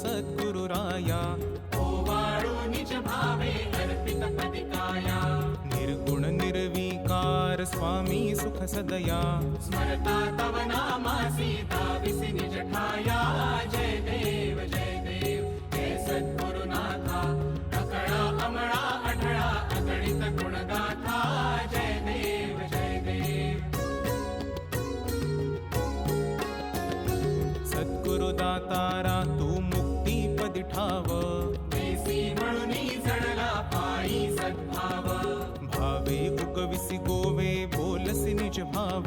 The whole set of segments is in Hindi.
सद्गुरु राया, ओवाळो निज भावे अर्पित पदिकाया, निर्गुण निर्विकार स्वामी सुख सदया, स्मरता तव नामासी धाविसी निज ठाया, जय देव हे सद्गुरुनाथा, अकळा अमळा अढळा अगणित गुणगाथा, जय देव सद्गुरु दातारा तू मुक्ती पदी ठाव, देसी म्हणूनी जडला पायी सद्भाव, भावे उगविसी गोवे बोलसी निज भाव,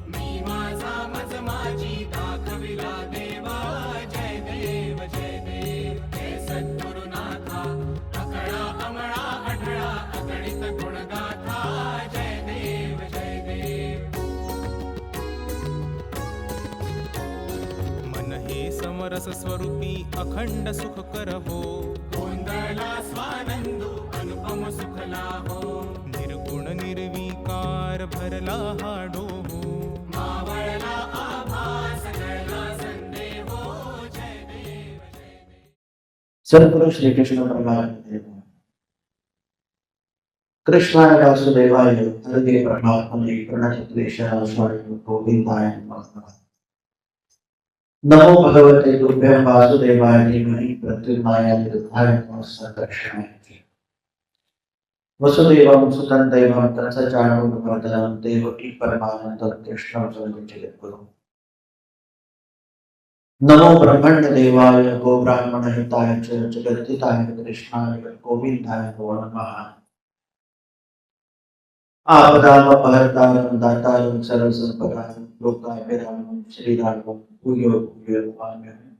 मी माझा मज माझी दाखविला देवा, जय देव हे सद्गुरुनाथा, अकळा अमळा अढळा अगणित गुणगाथा, जय देव मन हे समरस स्वरूपी अखंड सुख करहो, गोंधळला स्वानंदू अनुपम सुख लाभो, निर्गुण निर्विकार भरला हा डोहो, मावळला आभास कळला संदेहो, जय देव सद्गुरु श्री कृष्ण परमात्मा कृष्णाय वासुदेवाय हरे परमात्मने प्रणतक्लेशाय स्वामी गोविंदाय नमः। नमो भगवते तुभ्यं वासुदेवाय धीमहि प्रद्युम्नाय निरुद्धाय नमः। वसुदेवं सुतं देवं तत्सचाणूरमर्दनं देवकी परमानन्दं कृष्णं जगद्गुरुं। नमो ब्रह्मण्य देवाय गो ब्राह्मण हिताय च जगद्धिताय कृष्णाय गोविंदाय नमो नमः। आपदामपहर्तारं दातारं सर्वसम्पदां लोकाभिरामं श्रीरामं भूयो भूयो नमाम्यहम्।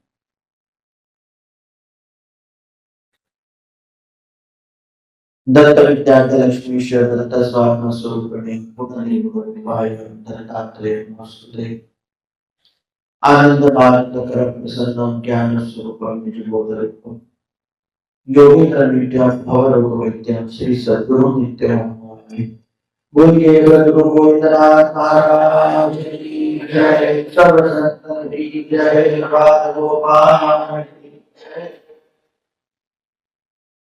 दत्त विद्यार्थलक्ष्मीश्वर दत्त स्वात्म स्वरूपिणे पुनर्निर्वाय दत्तात्रेय नमस्ते। आनंद भारत कर प्रसन्नं ज्ञान स्वरूपं निजबोधरूपं योगीन्द्र नित्यं भवरोग वैद्यं श्री सद्गुरु नित्यानंद बोलिए सद्गुरु गोविंदनाथ महाराज की जय, सब संतन की जय, बाल गोपाल की जय।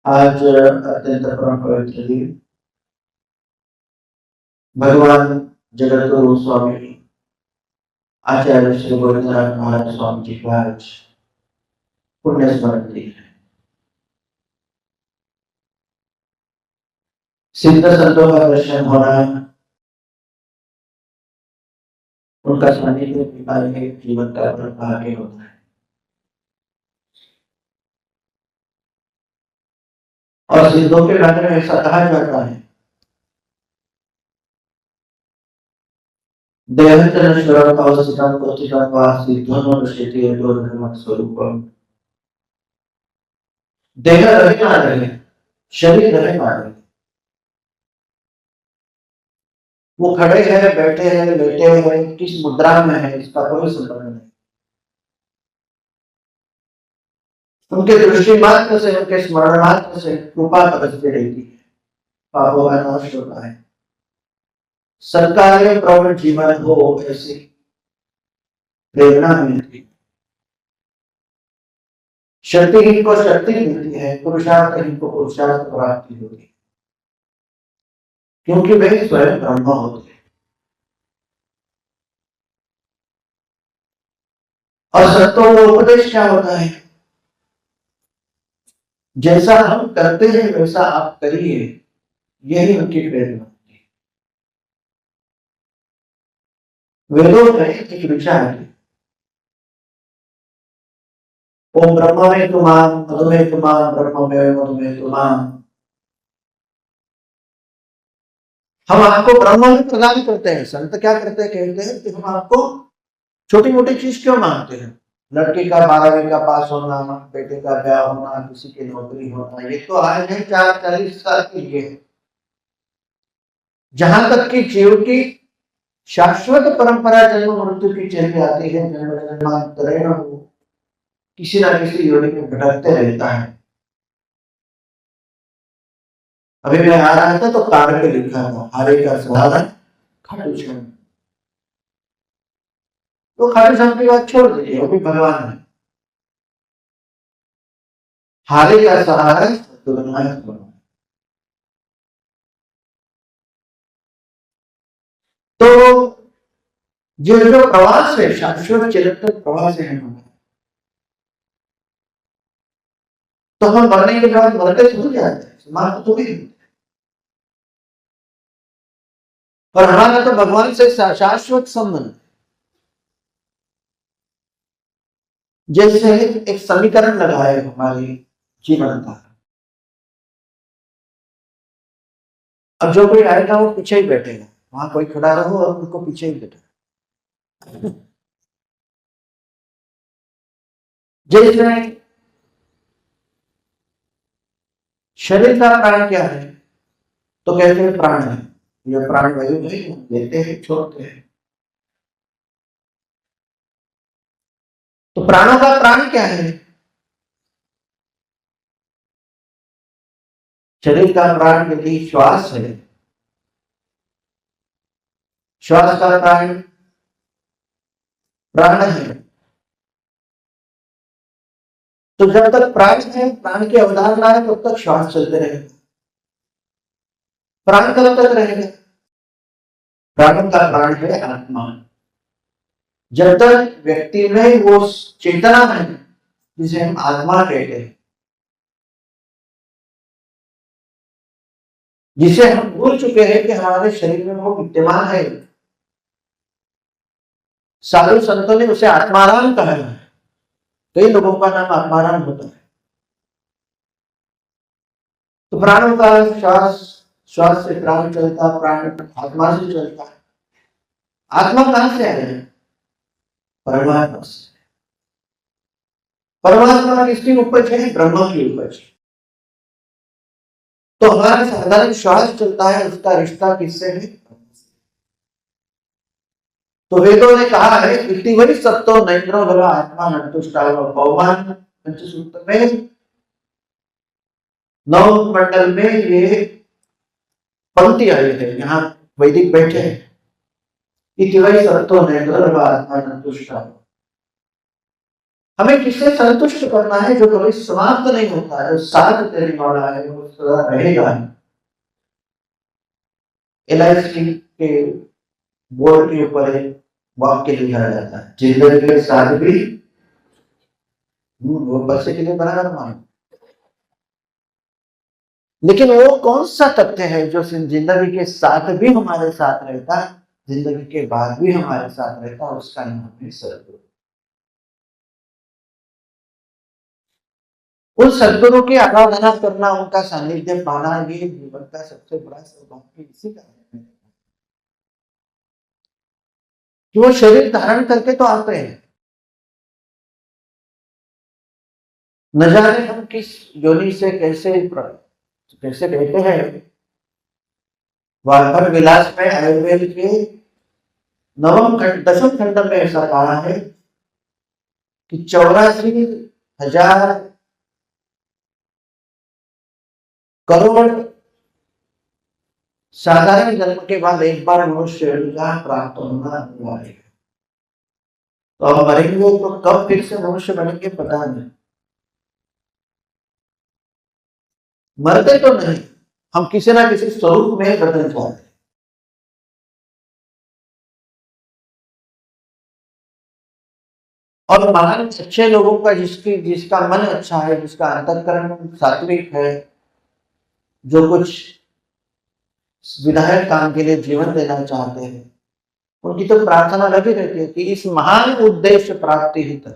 आज अत्यंत परम पवित्र दिन भगवान जगद्गुरु स्वामी आचार्य श्री गोविंदनाथ महाराज स्वामी जी का आज पुण्य स्मरण दिन है। सिद्ध संतों का दर्शन होना, उनका सानिध्य हमारे जीवन का परम भाग्य होता है। और सिद्धों के बारे में ऐसा कहा जाता है, देहंतरश्वरं कौशिकं कोटिकं वा सिद्धं ऋषिति योगधर्म स्वरूपम। देह रहे ना रहे, शरीर रहे ना रहे, वो खड़े हैं, बैठे हैं, लेटे हैं, किस मुद्रा में है, इसका कोई संबंध नहीं। उनके दृष्टि मात्र से, उनके स्मरण मात्र से कृपा बरसती रहती है, पापों का नाश होता है। सरकारी प्रवृत्त जीवन हो, ऐसी प्रेरणा मिलती, शक्तिहीन को शक्ति मिलती है, पुरुषार्थहीन को पुरुषार्थ प्राप्ति होती है, क्योंकि वे स्वयं ब्रह्म होते हैं। और संतों का उपदेश क्या होता है, जैसा हम करते हैं वैसा आप करिए, यही उनकी प्रेरणा होती है। वेदों में एक विचार है, ओम ब्रह्म में तुमाम मधुमेह तुमाम ब्रह्म में मधुमेह तुमाम। हम आपको ब्रह्म में प्रदान करते हैं। संत क्या करते हैं, कहते हैं कि हम आपको छोटी मोटी चीज क्यों मांगते हैं, लड़की का 12वीं का पास होना, बेटे का ब्याह होना, किसी की नौकरी होना, ये तो आज नहीं 40 साल के लिए। जहां तक कि जीव की शाश्वत परंपरा जन्म मृत्यु की चली आती है, जन्मांतरेण वो किसी ना किसी योनि में भटकते रहता है। अभी मैं आ रहा था तो कार्ड पे लिखा था, हरे का समाधान खाटू श्याम। तो खाटू श्याम की बात छोड़ दीजिए, वो भी भगवान है। हारे का सहारा सद्गुरुनाथ बनो। तो जो प्रवास है शाश्वत चिरंतन प्रवास है हमारा, तो हम मरने के बाद मरते थोड़ी जाते हैं, समाप्त थोड़ी होते हैं। और हमारा तो भगवान से शाश्वत संबंध, जैसे एक समीकरण लगा है हमारे जीवन का। अब जो कोई आएगा वो पीछे ही बैठेगा, वहां कोई खड़ा रहो और उनको पीछे ही बैठेगा। जैसे शरीर का प्राण क्या है, तो कहते हैं प्राण है, ये प्राण वायु नहीं लेते हैं छोड़ते हैं। तो प्राणों का प्राण क्या है? शरीर का प्राण यदि श्वास है, श्वास का प्राण प्राण है, तो जब तक प्राण है, प्राण की अवधारणा है, तब तक श्वास चलते रहेगा। प्राण कब तक रहेगा? प्राणों का प्राण है आत्मा। जब तक व्यक्ति में वो चेतना है जिसे हम आत्मा कहते हैं, जिसे हम भूल चुके हैं कि हमारे शरीर में वो विद्यमान है। साधु संतों ने उसे आत्माराम कहा है। कई लोगों का नाम आत्माराम होता है। तो प्राणों का श्वास, श्वास से प्राण चलता, प्राण आत्मा से चलता है। आत्मा कहां से आया है? परमात्मा से। परमात्मा किसकी उपज है? ब्रह्म की उपज। तो हमारा साधारण श्वास चलता है, उसका रिश्ता किससे है? तो वेदों ने कहा है इति वै सत्तो नैन्द्रो भव आत्मा नतुष्टाव पौमान पंचसूत्र में 9 मंडल में ये पंक्ति आई है। यहाँ वैदिक बैठे हैं, इति वै सत्तो नैन्द्रो भव आत्मा नतुष्टाव। हमें किससे संतुष्ट करना है? जो कभी समाप्त नहीं होता है, साथ देने वाला है, वो सदा रहेगा। LIC के बोर्ड के ऊपर एक वाक्य लिखा जाता है, जिंदगी के साथ भी वो बच्चे के लिए बराबर मान। लेकिन वो कौन सा तथ्य है जो जिंदगी के साथ भी हमारे साथ रहता है, जिंदगी के बाद भी हमारे साथ रहता है? उसका नाम है सद्गुरु। उन सद्गुरु की आराधना करना, उनका सानिध्य पाना, ये जीवन का सबसे बड़ा सौभाग्य इसी का है कि वो शरीर धारण करके तो आते हैं। न जाने हम किस योनि से कैसे कहते हैं। वार्धक विलास में आयुर्वेद के 10वें खंड में ऐसा कहा है कि 84,000 करोड़ साधारण जन्म के बाद एक बार मनुष्य प्राप्त होना अनिवार्य है। तो अब मरेंगे तो कब फिर से मनुष्य बनेंगे पता नहीं। मरते तो नहीं, हम किसी ना किसी स्वरूप में बदल जाते। और महान अच्छे लोगों का जिसका मन अच्छा है, जिसका अंतःकरण सात्विक है, जो कुछ विधायक काम के लिए जीवन देना चाहते हैं, उनकी तो प्रार्थना लगी रहती है कि इस महान उद्देश्य प्राप्ति हित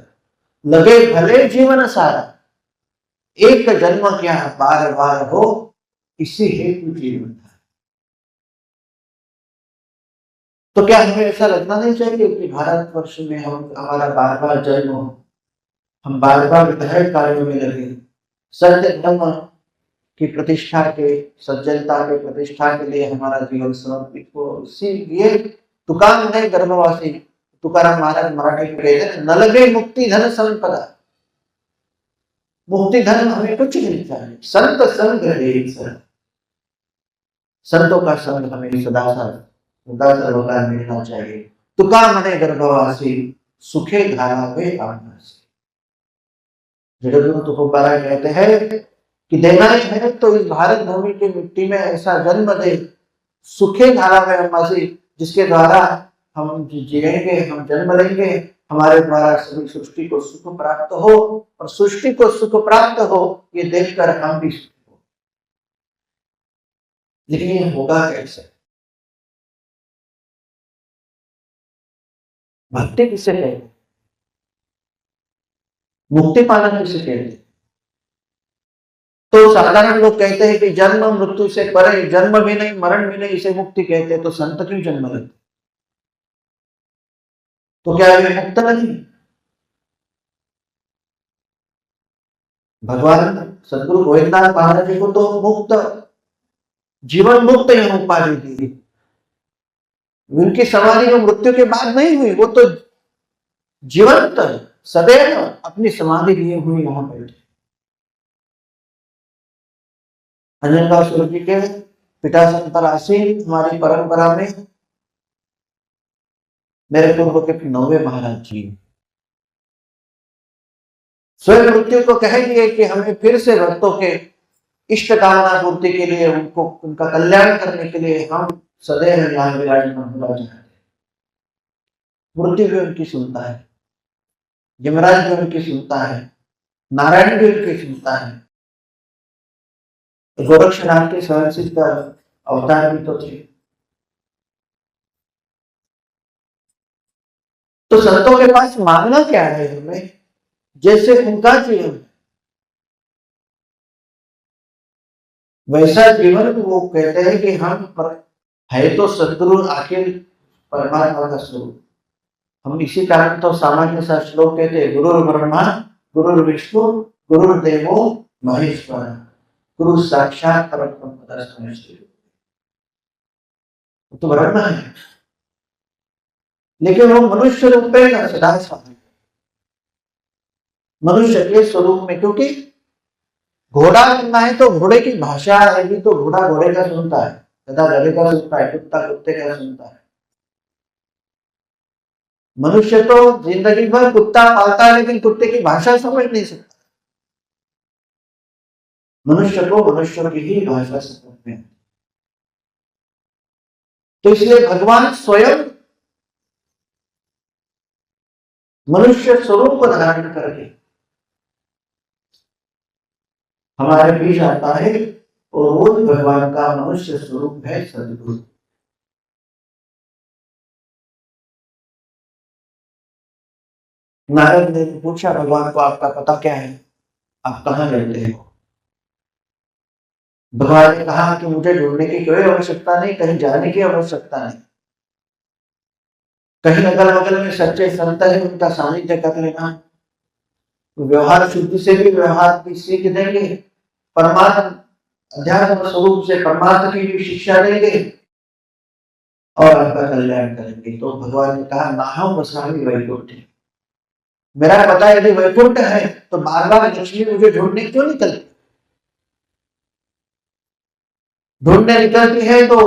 लगे भले जीवन सारा, एक जन्म क्या बार बार हो, इसी हेतु जीवन था। तो क्या हमें ऐसा लगना नहीं चाहिए कि भारतवर्ष में हमारा बार बार जन्म हो, हम बार बार विधायक कार्यों में लगे, सत्य धर्म की प्रतिष्ठा के, सज्जनता के प्रतिष्ठा के लिए हमारा जीवन समर्पित हो। इसीलिए तुकाराम ने गर्भवासी तुकाराम महाराज मराठी में कहते हैं, न लगे मुक्ति धन संपदा। मुक्ति धन हमें कुछ नहीं चाहिए, संत संग रहे सर। संतों का संग हमें सदा सर्वकाल मिलना चाहिए। तुकाराम ने गर्भवासी सुखे धारा वे आनासी। जगतगुरु तुकोबारा कहते हैं कि देना ही है तो इस भारत भूमि की मिट्टी में ऐसा जन्म दे, सुखे धारा में हमारी, जिसके द्वारा हम जिएंगे, हम जन्म लेंगे, हमारे द्वारा सभी सृष्टि को सुख प्राप्त हो, और सृष्टि को सुख प्राप्त हो ये देखकर हम भी सुख हो। लेकिन ये होगा कैसे? भक्ति किसे कहते हैं? मुक्ति पाना किसे कहते हैं? तो साधारण लोग कहते हैं कि जन्म मृत्यु से परे, जन्म भी नहीं मरण भी नहीं, इसे मुक्ति कहते हैं। तो संत क्यों जन्म लेते? तो क्या वे मुक्त नहीं? भगवान सदगुरु गोविंदनाथ महाराज जी को तो मुक्त, जीवन मुक्त यह उपाधि दी। उनकी समाधि जो मृत्यु के बाद नहीं हुई, वो तो जीवंत सदैव अपनी समाधि लिए हुए यहां बैठे। अंजनदास जी के पिता संतरासी हमारी परंपरा में मेरे पूर्व के 9वें महाराज जी स्वयं मृत्यु को कह दिए कि हमें फिर से भक्तों के इष्ट कामना पूर्ति के लिए, उनको उनका कल्याण करने के लिए हम सदैव यहाँ विराजमान होना चाहते हैं। मृत्यु भी उनकी सुनता है, यमराज भी उनकी सुनता है, नारायण भी उनकी सुनता है, गोरक्षनाथ के स्वयं सिद्ध अवतार भी तो थे। तो संतों के पास मांगना क्या है हमें? जैसे उनका जीवन वैसा जीवन, वो कहते हैं कि हम है तो सदगुरु आखिर परमात्मा का स्वरूप। हम इसी कारण तो सामान्य सा श्लोक कहते हैं, गुरुर् ब्रह्मा गुरुर्विष्णु गुरुर्देवो महेश्वर गुरु साक्षात परब्रह्म तस्मै श्री। तो ब्रह्म है, लेकिन वो मनुष्य रूप में ना सदा समय मनुष्य के स्वरूप में। क्योंकि घोड़ा बनना है तो घोड़े की भाषा आएगी, तो घोड़ा घोड़े का सुनता है, गधा गधे का सुनता है, कुत्ता कुत्ते का सुनता है। मनुष्य तो जिंदगी भर कुत्ता पालता है, लेकिन कुत्ते की भाषा समझ नहीं सकता। मनुष्य को मनुष्य की ही भाषा समझ में। तो इसलिए भगवान स्वयं मनुष्य स्वरूप धारण करके हमारे बीच आता है, और वो भगवान का मनुष्य स्वरूप है सदगुरु। नारद ने पूछा भगवान को, आपका पता क्या है, आप कहाँ रहते हो? भगवान ने कहा कि मुझे ढूंढने की कोई आवश्यकता नहीं, कहीं जाने की आवश्यकता नहीं। कहीं अगल बगल में सच्चे संत है, उनका सानिध्य कर लेना, व्यवहार शुद्धि से भी व्यवहार की सीख देंगे, परमात्मा अध्यात्म स्वरूप से परमात्मा की भी शिक्षा देंगे और आपका कल्याण करेंगे। तो भगवान ने कहा, नाहं वसामि वैकुंठे, मेरा पता यदि वैकुंठ है तो बार बार लक्ष्मी मुझे ढूंढने क्यों निकलती? ढूंढने निकलती है तो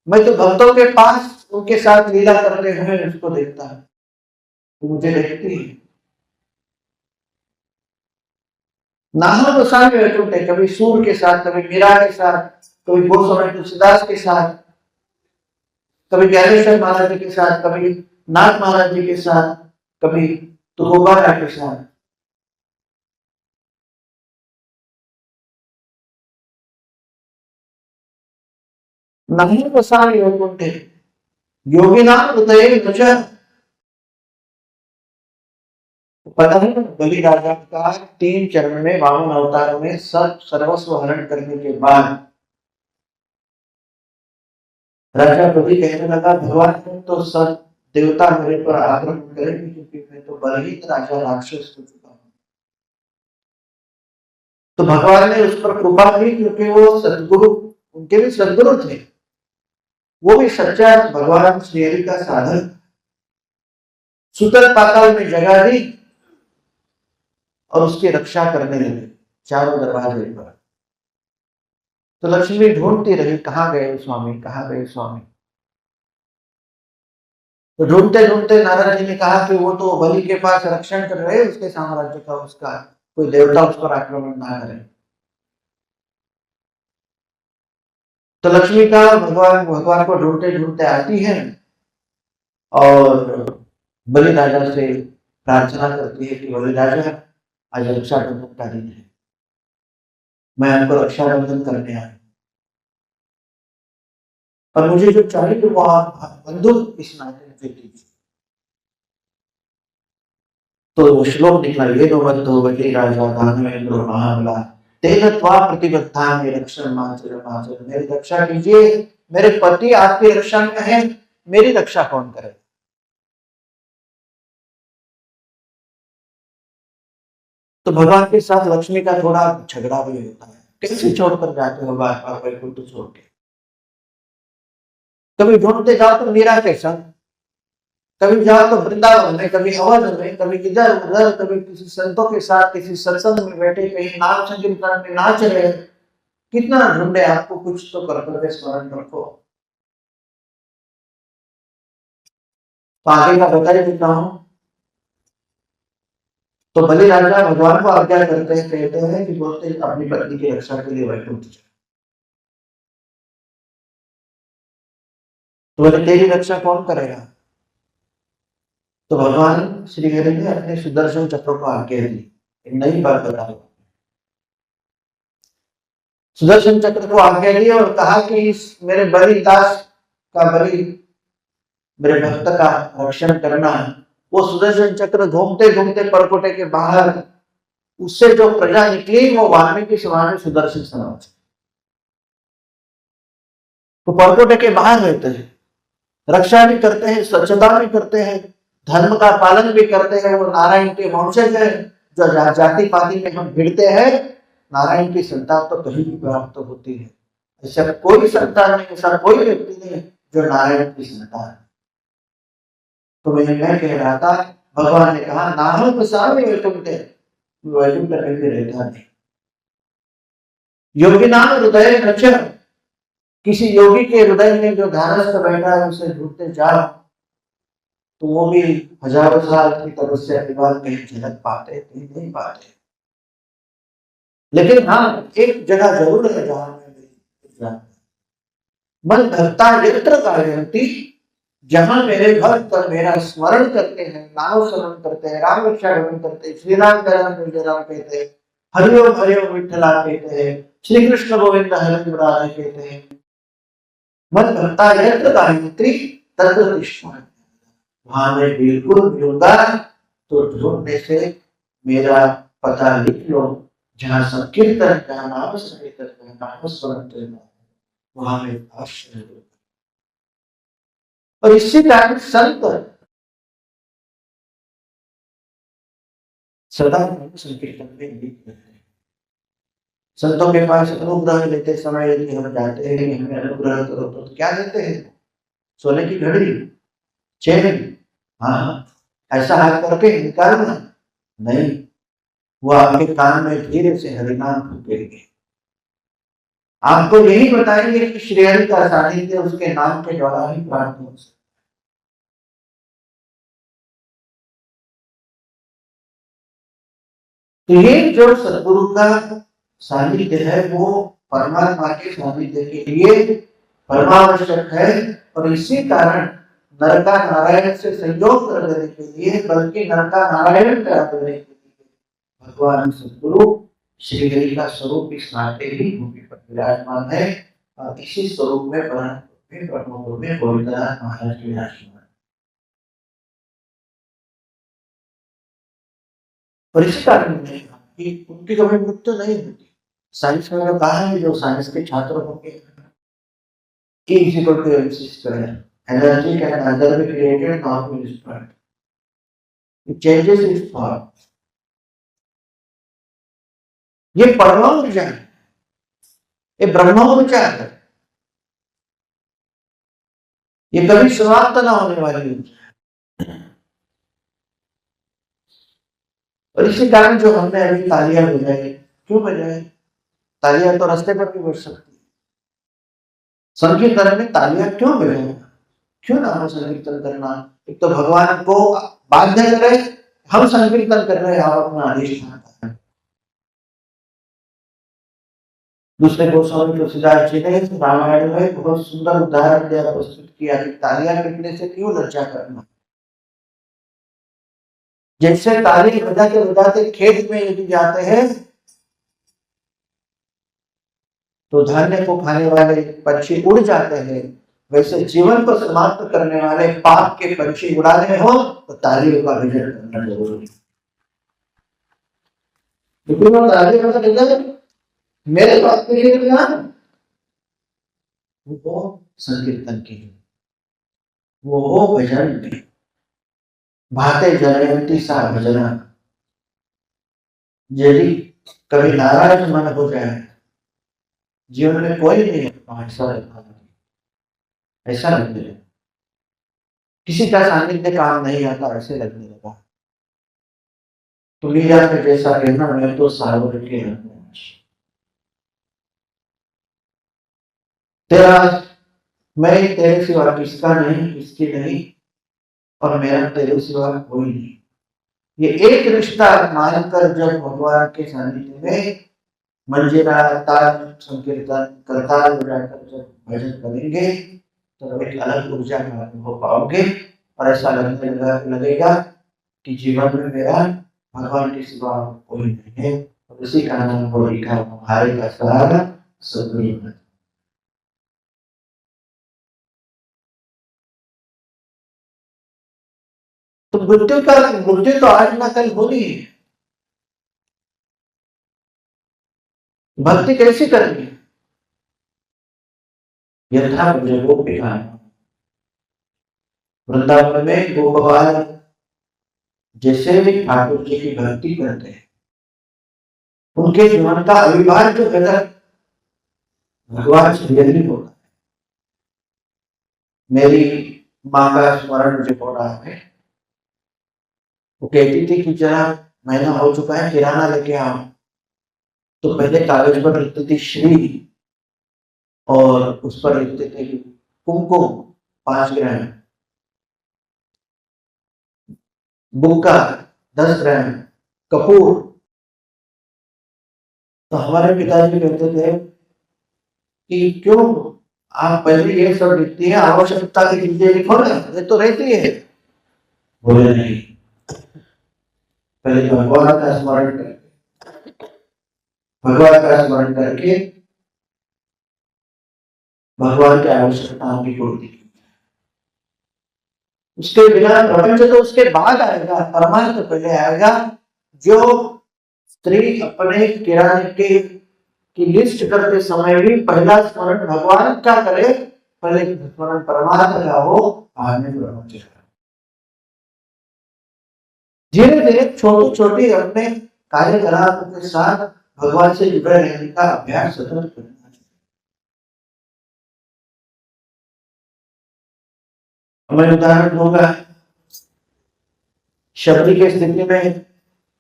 मैं तो भक्तों के पास उनके साथ लीला करते हुए उसको देखता है, तो मुझे देखती है। नाहं वसामि वैकुंठे, कभी सूर के साथ, कभी मीरा के साथ, कभी गोस्वामी तुलसीदास के साथ, कभी ज्ञानेश्वर महाराज जी के साथ, कभी नाथ महाराज जी के साथ, कभी तुकोबारा के साथ। नाहं वसामि वैकुंठे योगिनाम हृदये नचः। पता है बलि राजा का 3 चरण में, 52 अवतारों में सब सर्वस्व हरण करने के बाद राजा बलि कहने लगा, भगवान तो सब देवता मेरे पर आक्रमण करेंगे, क्योंकि मैं तो बलहीन राजा राक्षस हो चुका हूं। तो भगवान ने उस पर कृपा की, क्योंकि वो सदगुरु, उनके भी सदगुरु थे, वो भी सच्चा भगवान श्री हरि का साधन। सुतल पाताल में जगह दी और उसकी रक्षा करने लगे चारों दरवाजे पर। तो लक्ष्मी ढूंढती रही, कहाँ गए स्वामी, कहाँ गए स्वामी। तो ढूंढते ढूंढते नारद जी ने कहा कि वो तो बलि के पास रक्षण कर रहे, उसके साम्राज्य का, उसका कोई देवता उस पर आक्रमण ना करे। तो लक्ष्मी का भगवान भगवान को ढूंढते ढूंढते आती है और बलि राजा से प्रार्थना करती है कि बलि राजा, आज रक्षाबंधन का दिन है, मैं आपको रक्षाबंधन करने आई और मुझे जो चाहिए वो आप बंधुक इस नाते मुझे दीजिए। तो वो श्लोक निकला, ये नो बंधो बलि राजा दानवेंद्र महाबला तेन त्वा प्रतिबद्धा में रक्षण माचर माचर, मेरी रक्षा कीजिए, मेरे पति आपकी रक्षा में है, मेरी रक्षा कौन करे। तो भगवान के साथ लक्ष्मी का थोड़ा झगड़ा भी होता है, कैसे छोड़कर जाते हो बार बार वैकुंठ छोड़ के। कभी ढूंढते जाओ तो मीरा के संग, कभी जाओ तो वृंदावन में, कभी अवध में, कभी इधर उधर, कभी किसी संतों के साथ किसी सत्संग में बैठे, कहीं नाम संकीर्तन में नाच रहे। कितना ढूंढे, आपको कुछ तो कर्तव्य स्मरण रखो। तो आगे का बता देता हूं। तो बलि राजा भगवान को आज्ञा करते हैं, कहते हैं कि बोलते हैं अपनी पत्नी की रक्षा के लिए वैकुंठ जाओ। तो बोले तेरी रक्षा कौन करेगा। तो भगवान श्री हरि ने अपने सुदर्शन चक्र को आज्ञा दी, एक नई बात बता दो। सुदर्शन चक्र को आज्ञा दी और कहा कि इस मेरे बलि दास का, बलि मेरे भक्त का रक्षण करना। वो सुदर्शन चक्र घूमते घूमते परकोटे के बाहर, उससे जो प्रजा निकली वो वाल्मीकि समाज सुदर्शन समाज। तो परकोटे के बाहर रहते हैं, रक्षा भी करते हैं, स्वच्छता भी करते हैं, धर्म का पालन भी करते हैं। वो नारायण के वंशज है, जो जाति पाति में हम भिड़ते हैं, नारायण की संतान तो कहीं भी प्राप्त होती है। ऐसा कोई संतान नहीं, ऐसा कोई व्यक्ति नहीं जो नारायण की संतान है। तो मैं कह रहा था, भगवान ने कहा नाहं प्रसादे वैकुंठे, वैकुंठ में भी रहता नहीं। योगी नाम हृदय रक्षण, किसी योगी के हृदय में जो ध्यानस्थ बैठा है उसे ढूंढते जाओ तो वो भी हजारों साल की तपस्या के बाद कहीं झलक पाते, कहीं नहीं पाते। लेकिन हाँ, एक जगह जरूर है जहां मैं मन भक्ता यत्र गायन्ति, जहां मेरे भक्त मेरा स्मरण करते हैं, नाम स्मरण करते हैं, राम रक्षा गमन करते हैं, श्री राम जय राम जय राम कहते हैं, हरिओम हरिओम विठ्ठला कहते हैं, श्री कृष्ण गोविंद हरे मुरारे कहते हैं। मन भक्ता यत्र गायन्ति तत्र तिष्ठन्ति, वहां मैं बिल्कुल मिलूंगा। तो ढूंढने से मेरा पता लिख लो, जहां संकीर्तन, जहां नाम संकीर्तन, जहां नाम स्मरण करना, वहां मैं अवश्य मिलूंगा। और इसी कारण संत सदा संकीर्तन में लीन रहते हैं। संतों के पास अनुग्रह लेते समय यदि हम जाते हैं कि हमें अनुग्रह करो, तो क्या देते हैं? सोने की घड़ी, चेन। हाँ, ऐसा हाथ करके निकालना नहीं, वो आपके कान में धीरे से हरिनाम फूकेंगे, आपको यही बताएंगे कि श्री हरि का सानिध्य उसके नाम के द्वारा ही प्राप्त हो सकता। तो ये जो सदगुरु का सानिध्य है वो परमात्मा के सानिध्य के लिए परमावश्यक है। और इसी कारण नरका नारायण से संयोग कर देने के लिए, बल्कि नरका नारायण कर देने के लिए भगवान सदगुरु श्री हरि का स्वरूप इस नाते ही भूमि पर विराजमान है। और इसी स्वरूप में ब्रह्मपुर में गोविंदनाथ महाराज विराजमान। और इसी कारण कि उनकी कभी मृत्यु नहीं होती। साइंस में कहा है, जो साइंस के छात्र होंगे, E is equal to mc square. Energy can neither be created nor be destroyed. It changes its form. ये परम ऊर्जा है, ये ब्रह्म ऊर्जा है, ये कभी समाप्त ना होने वाली ऊर्जा है। और इसी कारण जो हमने अभी तालियां बजाई, क्यों बजाई? तालियां तो रास्ते पर भी बज सकती है, संकीर्तन में तालियां क्यों बजाई? क्यों नाम संकीर्तन करना? एक तो भगवान को बाध्य करे, हम संकीर्तन कर रहे हैं, आप अपना अधिष्ठान कर। दूसरे गोस्वामी तुलसीदास जी ने रामायण में बहुत सुंदर उदाहरण दिया, प्रस्तुत किया कि तालियां पीटने से क्यों लज्जा करना। जैसे ताली बजाते बजाते खेत में यदि जाते हैं तो धान्य को खाने वाले पक्षी उड़ जाते हैं, वैसे जीवन को समाप्त करने वाले पाप के पक्षी उड़ाने हो तो तालियों का विजय करना जरूरी है। मेरे पाप के लिए वो संकीर्तन की, वो भजन की भाते जनयंती सा भजना। यदि कभी नाराज मन हो जाए, जीवन में कोई नहीं ऐसा लगने लगा, किसी का सानिध्य काम नहीं आता, ऐसे लगने लगा। तो मीरा का जैसा कहना, मैं तो सावर के तेरा, मैं तेरे सिवा किसका नहीं, किसकी नहीं, और मेरा तेरे सिवा कोई नहीं। ये एक रिश्ता मानकर जब भगवान के सानिध्य में मंजीरा ताल संकीर्तन करताल बजाकर जब भजन करेंगे तो एक अलग ऊर्जा का अनुभव पाओगे, और ऐसा लगेगा कि जीवन में मेरा भगवान के सिवा कोई नहीं है। और इसी का नाम बोली का हारे का सहारा सदगुरु। तो मृत्यु तो आज ना कल होनी है। भक्ति कैसी करनी है? यथा गोपिका, वृंदावन में गोपाल जैसे भी ठाकुर जी की भक्ति करते हैं, उनके जीवन का अविभाज्य घटक भगवान से यही होता है। मेरी माँ का स्मरण मुझे हो रहा है, वो कहती थी कि जरा महीना हो चुका है, किराना लेके आओ। तो पहले कागज पर लिखती थी श्री, और उस पर लिखते थे कुमकुम 5 ग्राम, बुक्का 10 ग्राम, कपूर। तो हमारे पिताजी कहते थे कि क्यों आप पहले ये सब लिखती है, आवश्यकता की चीजें लिखो ना, ये तो रहती है। बोले नहीं, पहले भगवान का स्मरण करके, भगवान का स्मरण करके भगवान की आवश्यकताओं की पूर्ति, उसके बिना प्रपंच तो उसके बाद आएगा, परमार्थ तो पहले आएगा। जो स्त्री अपने किराने की लिस्ट करते समय भी पहला स्मरण भगवान का करे, पहले स्मरण परमात्मा का हो, आगे प्रपंच का। धीरे धीरे छोटी छोटी अपने कार्यकलाप के साथ भगवान से जुड़े रहने का अभ्यास सतत करना चाहिए। मैं उदाहरण दूंगा, शबरी के स्थिति में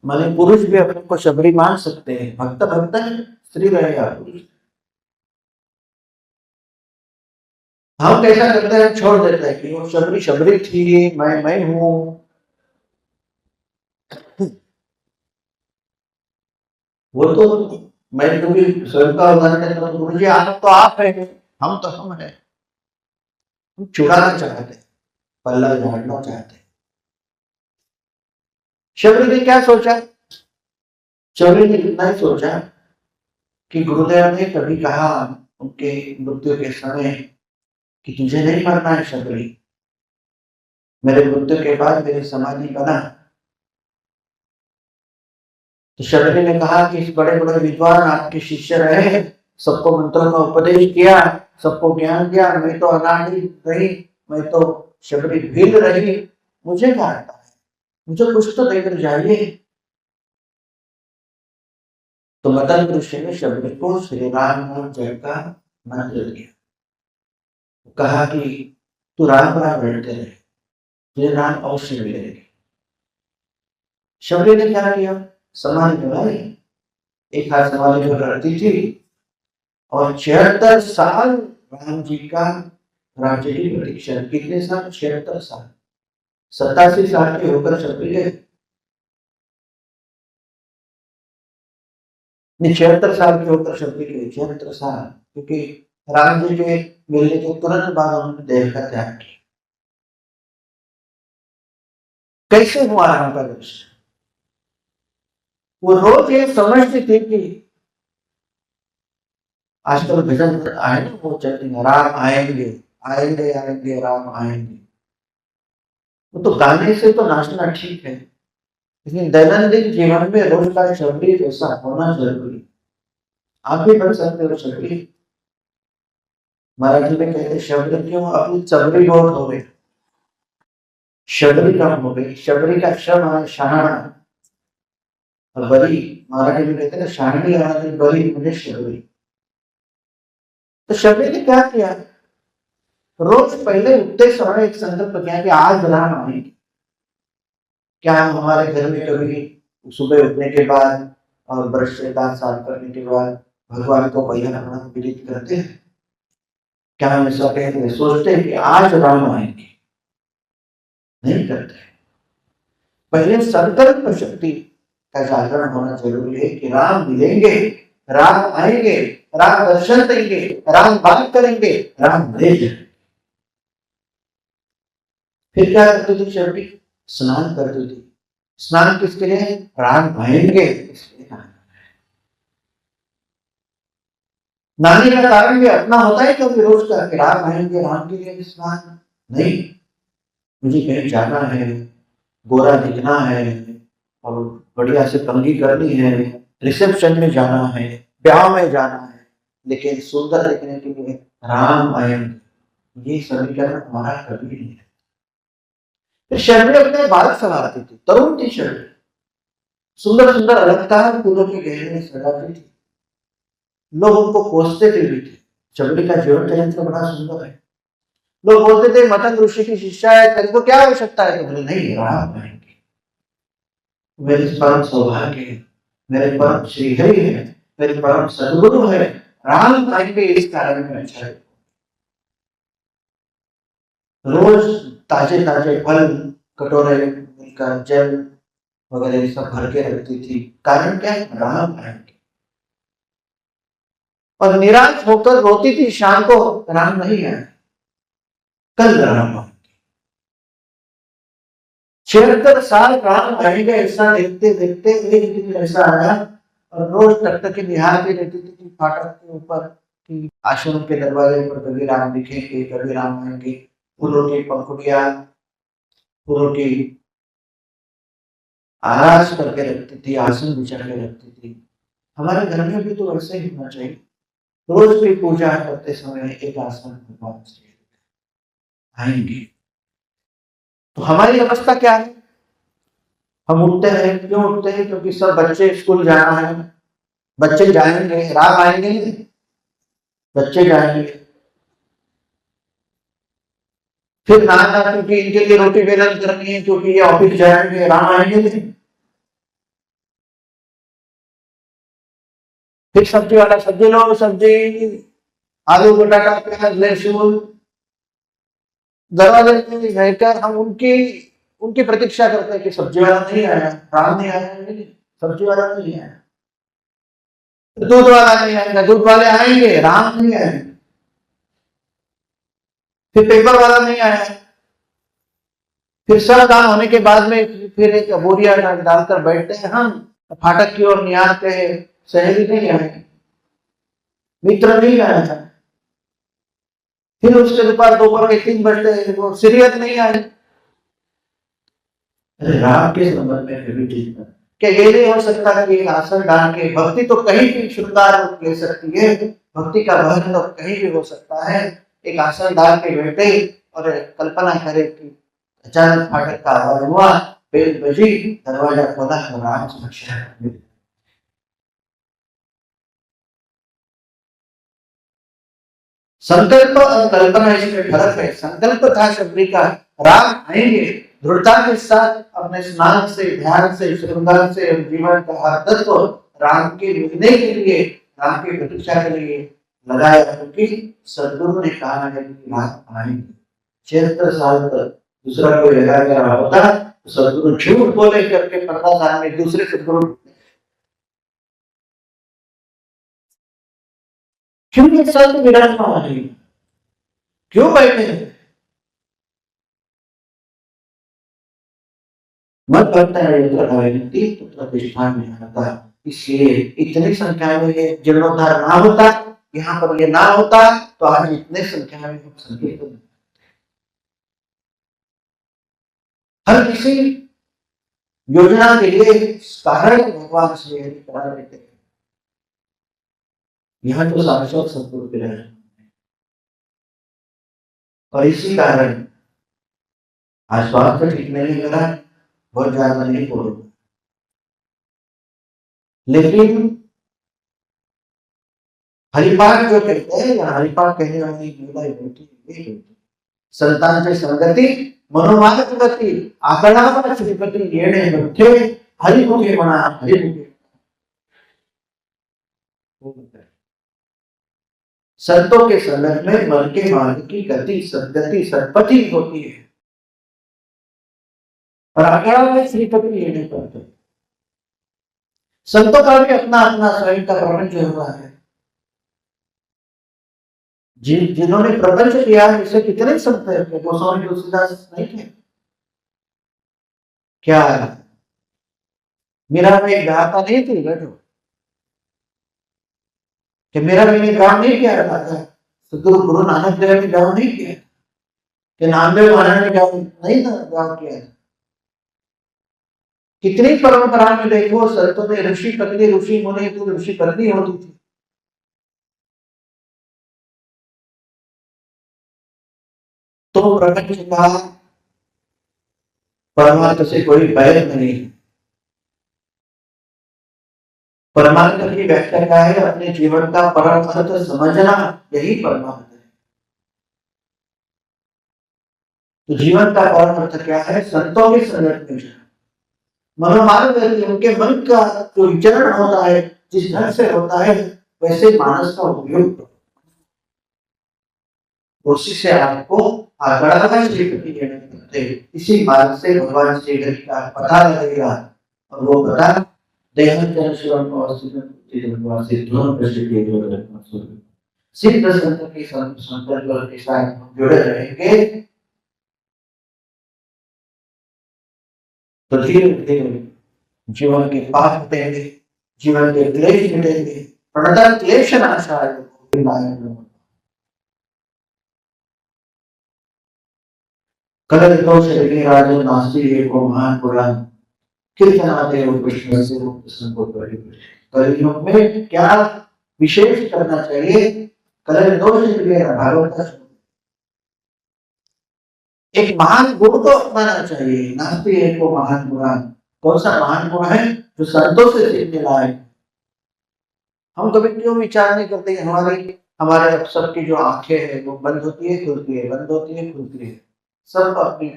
माने पुरुष भी अपने को शबरी मान सकते हैं, भक्त भक्त स्त्री रहे या पुरुष। हम कैसा करते हैं, छोड़ देते हैं कि वो शबरी शबरी थी, मैं हूं। वो तो मैं कभी स्वयं का उदाहरण देता हूँ, गुरु जी आप तो आप है, हम तो हम है। हम छुड़ाना चाहते, पल्ला झाड़ना चाहते। शबरी ने क्या सोचा? शबरी ने इतना ही सोचा कि गुरुदेव ने कभी कहा उनके मृत्यु के समय कि तुझे नहीं मरना है शबरी, मेरे मृत्यु के बाद मेरी समाधि बना। तो शबरी ने कहा कि इस बड़े बड़े विद्वान आपके शिष्य रहे, सबको मंत्रों का उपदेश किया, सबको ज्ञान दिया, मैं तो अनाड़ी रही, मैं तो शबरी भील रही, मुझे क्या आता है, मुझे कुछ तो देकर जाइए। तो मदन ऋषि ने शबरी को श्री राम नाम जय का मंत्र दिया, कहा कि तू राम राम रटते रहे, तुझे राम अवश्य मिलेंगे। शबरी ने क्या किया, समाधि बनाई, एक हाथ समाधि पर रखती थी, और 76 साल राम जी का राम जी की प्रतीक्षा कितने साल? 76 साल। 87 साल के होकर शबरी गए, 76 साल के होकर शबरी गए, 76 साल, क्योंकि राम जी के मिलने के तुरंत बाद उन्होंने देह का त्याग किया। कैसे हुआ राम का दर्शन? वो रोज ये समझती थी कि आजकल भजन आए ना, वो चलते हैं, राम आएंगे आएंगे आएंगे राम आएंगे। वो तो गाने से तो नाचना ठीक है, लेकिन दैनंदिन जीवन में रोज का शबरी जैसा होना जरूरी। आप भी पढ़ सकते हो शबरी, मराठी में कहते शबरी क्यों? अपनी चबरी बहुत हो गई, शबरी कम हो गई। शबरी का शब्द है शहाणा, और बरी मराठी में कहते हैं शहाणी आदमी बरी मुझे शबरी। तो शबरी ने क्या किया? रोज पहले उठते समय एक संकल्प किया कि आज राम आएंगे। क्या हमारे घर में कभी सुबह उठने के बाद और ब्रश से दांत साफ करने के बाद भगवान को पहिया प्रणाम विदित करते हैं? क्या हम ऐसा कहते हैं, सोचते हैं कि आज राम आएंगे? नहीं करते। पहले संकल्प शक्ति का जागरण होना जरूरी है कि राम मिलेंगे, राम आएंगे, राम दर्शन देंगे, राम बात करेंगे, राम दे जाएंगे। फिर क्या करती थी शबरी? स्नान करती थी। स्नान किसके लिए? राम आएंगे इसलिए। नानी का कारण भी अपना होता है कभी रोज का, राम आएंगे राम के लिए स्नान नहीं, मुझे कहीं जाना है, गोरा दिखना है और बढ़िया से कंघी करनी है, रिसेप्शन में जाना है, ब्याह में जाना है, लेकिन सुंदर दिखने के लिए राम आएंगे, ये समीकरण हमारा कभी नहीं है। शबरी अपने बाल संवारती थी, तरुण थी शबरी, सुंदर सुंदर अलंकार फूलों के गहने में सजाती थी, लोग उनको कोसते भी थे। शबरी का जीवन चरित्र बड़ा सुंदर है। लोग बोलते थे मतंग ऋषि की शिष्या है, तेरे को क्या आवश्यकता है? तो बोले नहीं, राम आएंगे, मेरे परम सौभाग्य है, मेरे परम श्रीहरि है, मेरे परम सदगुरु है, राम आएंगे इस कारण में अच्छा है। रोज ताजे ताजे फल, कटोरे का जल वगैरह सब भर के रखती थी। कारण क्या है? राम आएंगे। और निराश होकर रोती थी शाम को, राम नहीं आए, कल राम आएंगे। 76 साल राम आएंगे ऐसा देखते देखते एक दिन ऐसा आया और रोज टकटकी निहारती रहती थी कि फाटक के ऊपर कि आश्रम के दरवाजे पर कभी राम दिखेंगे, कभी राम आएंगे। फूलों की पंखुड़ियां, फूलों की आरास करके रखती थी, आसन बिछा के रखती थी। हमारे घर में भी तो वैसे ही होना चाहिए। रोज भी पूजा करते समय एक आसन भगवान से आएंगे। तो हमारी अवस्था क्या है? हम उठते हैं, क्यों उठते हैं? क्योंकि सब बच्चे स्कूल जाना है, बच्चे जाएंगे, राम आएंगे, बच्चे जाएंगे। फिर नाना क्योंकि इनके लिए रोटी बेलन करनी है, क्योंकि ये ऑफिस जाएंगे, राम आएंगे नहीं। फिर सब्जी वाला सब्जी लो, सब्जी आलू बटाटा प्याज लहसुन, दरवाजे में रहकर हम उनकी प्रतीक्षा करते हैं कि सब्जी वाला नहीं आया, राम नहीं आया, नहीं सब्जी वाला नहीं आया, दूध वाला नहीं आएगा, दूध वाले आएंगे, राम नहीं आएंगे। फिर पेपर वाला नहीं आया। फिर सब काम होने के बाद में फिर एक बोरिया डालकर बैठते हैं हम, फाटक की ओर निहारते हैं, सहेली नहीं आए, मित्र नहीं आया। फिर उसके दोपहर के 3 बजते हैं, वो सीरियस नहीं आए। अरे राम के संबंध में फिर भी क्या ये नहीं हो सकता कि आसन डाल के भक्ति तो कहीं भी श्रृंगार ले सकती है, भक्ति का वहन तो कहीं भी हो सकता है। एक आसन डाल के बैठे और कल्पना करे कि अचानक फाटक का आवाज हुआ, बेल बजी, दरवाजा खोला तो राम सुरक्षा। संकल्प और कल्पना इसमें फर्क है। संकल्प था शबरी का, राम आएंगे, दृढ़ता के साथ अपने स्नान से, ध्यान से, श्रृंगार से जीवन का हर तत्व राम के मिलने के लिए, राम की प्रतीक्षा के लिए लगाया, क्योंकि सदगुरु ने कहा है कि रात आएंगे। 76 साल तक दूसरा कोई लगा के रहा होता तो सदगुरु झूठ बोले करके 15 साल में दूसरे सदगुरु क्यों ये संत विराजमान है, क्यों बैठे हैं? मत करता है तीर्थ प्रतिष्ठान में आता, इसलिए इतनी संख्या में ये जीर्णोद्धार ना होता, यहाँ पर ये ना होता तो आज इतने संख्या में हम संकीर्तन हर किसी योजना के लिए कारण भगवान से करा लेते हैं। यहाँ तो साक्षात सदगुरु के रहे और इसी कारण आज स्वास्थ्य ठीक नहीं लग रहा, बहुत ज्यादा नहीं बोलूंगा, लेकिन हरिपाठ जो कहते हैं या हरिपाठ कहने वाली संतान से संगति मनोमानस गति आकड़ा श्रीपति येणे बच्चे हरिमुखे मना हरिमुखे। संतों के संगत में मन के मार्ग की गति सदगति सदपति होती है और आकड़ा में श्रीपति येणे पड़ते। संतों का भी अपना अपना स्वयं का प्रपंच हुआ है। जिन्होंने प्रपंच किया है, इसे कितने संत है, गोस्वामी तुलसीदास नहीं थे क्या? मेरा में एक गाता नहीं थी बैठो कि मेरा मैंने गाँव नहीं किया था, सदगुरु गुरु नानक देव ने गाँव नहीं किया कि नामदेव महाराज ने गाँव नहीं था गाँव किया। कितनी परंपरा में देखो संतों ने ऋषि पत्नी ऋषि मुनि तो ऋषि पत्नी होती थी, तो प्रपंच का परमात्मा से कोई बैर नहीं। परमात्मा की व्याख्या क्या है? अपने जीवन का परम अर्थ समझना, यही परमात्मा है। तो जीवन का परम अर्थ क्या है? संतों के संगत में मनोमार्ग, उनके मन का जो विचरण होता है, जिस ढंग से होता है वैसे मानस का उपयोग, उसी से आपको आगड़ा श्रीपति लेने पड़ते। इसी मार्ग से भगवान श्री हरि का पता लगेगा और वो पता सिद्ध संत के संपर्क के साथ जुड़े रहेंगे तो धीरे धीरे जीवन के पाप मिटेंगे, जीवन के क्लेश मिटेंगे। प्रणता क्लेश नाशाय कलर दोष राजो नास्ति एको महान पुराण कीर्तनाते कृष्ण से संको कलयुग में क्या विशेष करना चाहिए? कलर दोष भागवत एक महान गुण को अपनाना चाहिए। नास्ति एको महान पुराण, कौन सा महान गुण है? जो संतों से सीखने लायक। हम कभी क्यों विचार नहीं करते? हमारे अक्सर की जो आंखें हैं वो बंद होती है खुलती है, बंद होती है खुलती है, सब अपनी।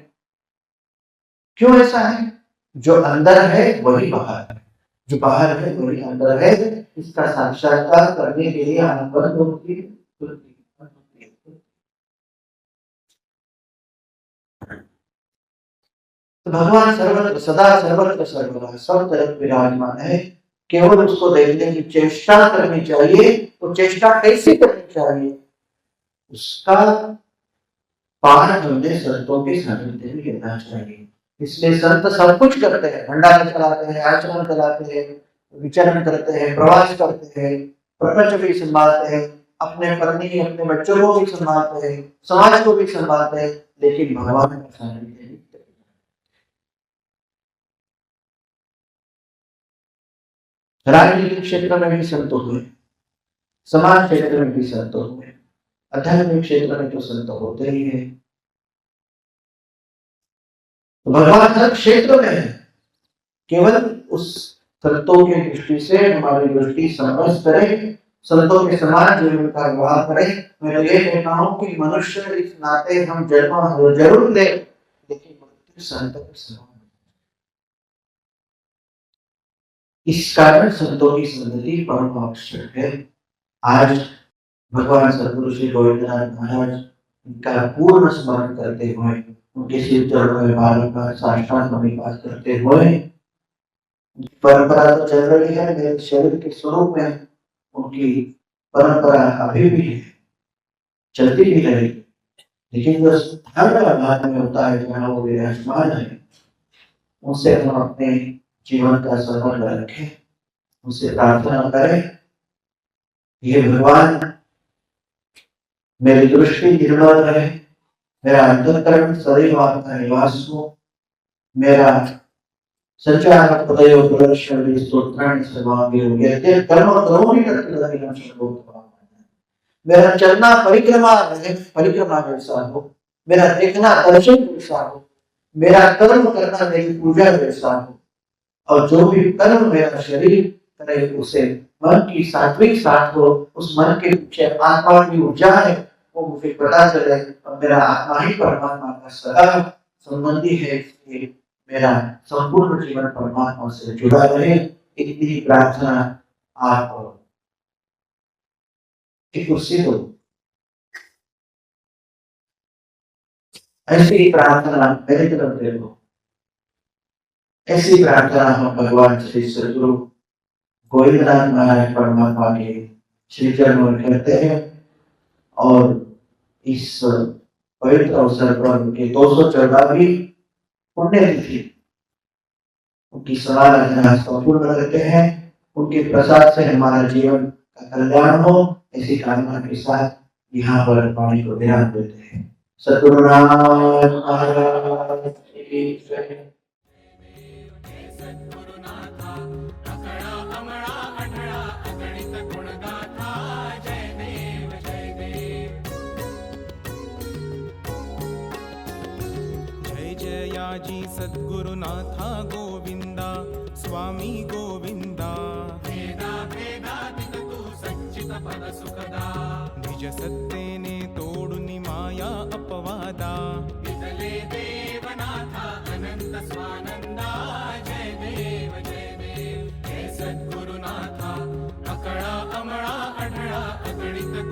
क्यों ऐसा है? जो अंदर है वही बाहर है, जो बाहर है वही अंदर है। इसका साक्षात्कार करने के लिए आंख बंद होती है खुलती है। तो भगवान सर्वत्र सदा सर्वत्र सर्वदा सब तरफ विराजमान है। केवल उसको देखने की चेष्टा करनी चाहिए। तो चेष्टा कैसे करनी चाहिए? उसका पाठ हमने संतों के सानिध्य में लेना चाहिए। इसलिए संत सब कुछ करते हैं, भंडारा चलाते हैं, आचरण चलाते हैं, विचरण करते हैं, प्रवास करते हैं, प्रपंच भी संभालते हैं, अपने पत्नी अपने बच्चों को भी संभालते हैं, समाज को भी संभालते हैं, लेकिन भगवान का सानिध्य नहीं। राजनीतिक क्षेत्र में भी संत हुए, समाज क्षेत्र में भी संत हुए, आध्यात्मिक क्षेत्र में तो संत होते ही है। भगवान हर क्षेत्र में है। केवल उस संतों की दृष्टि से हमारी दृष्टि समझ करें, संतों के समान जीवन का व्यवहार करें। मैं तो ये कहता हूँ कि मनुष्य इस नाते हम जन्म जरूर ले, लेकिन मृत्यु संत के समान। इस कारण संतों की संगति परम आवश्यक है। आज भगवान सदगुरु श्री गोविंदनाथ महाराज इनका पूर्ण स्मरण करते हुए उनके शिव चरणों में बार-बार साष्टांग नमस्कार करते हुए, परंपरा तो चल रही है, मेरे शरीर के स्वरूप में उनकी परंपरा अभी भी है, चलती भी रहेगी। लेकिन जो धर्म भाग में होता है, जहाँ वो विराजमान है, उनसे हम अपने जीवन का संबंध रखें, उनसे प्रार्थना करें, ये भगवान मेरी दृष्टि निर्मल रहे, मेरा अंतःकरण सदैव आपका निवास हो, मेरा संचार पदयो पुरस्करी स्तोत्राणि सर्वांगे यद्य कर्म करोमि तत्तदधिकं सर्वोत्तमम्। मेरा चलना परिक्रमा जैसा हो, मेरा देखना दर्शन जैसा हो, मेरा कर्म करना मेरी पूजा जैसा हो, और जो भी कर्म मेरा शरीर करे उसे मन की सात्विक साथ हो, उस मन के पीछे आत्मा की ऊर्जा है, वो मुझे पता चले और मेरा आत्मा ही परमात्मा का सदा संबंधी है, इसलिए मेरा संपूर्ण जीवन परमात्मा से जुड़ा रहे। इतनी ही प्रार्थना आप एक कुर्सी दो, ऐसी ही प्रार्थना मेरी तरफ दे दो। ऐसी प्रार्थना हम भगवान श्री सदगुरु गोविंदनाथ महाराज परमात्मा के श्री चरणों में करते हैं। और इस पवित्र अवसर पर उनके 214वीं पुण्यतिथि, उनकी समाराधना संपूर्ण करते हैं। उनके प्रसाद से हमारा जीवन का कल्याण हो, ऐसी कामना के साथ यहाँ पर वाणी को ध्यान देते हैं। सद्गुरुनाथ महाराज की जय। जयाजी सद्गुरुनाथा गोविंदा स्वामी गोविंदा। भेदा भेदातीत तू सच्चित पद सुखदा, निज सत्तेने तोडुनि माया अपवादा। विदले देवनाथा अनंत स्वानंदा, जय देव हे सद्गुरुनाथा। अकळा अमळा अढळा अगणित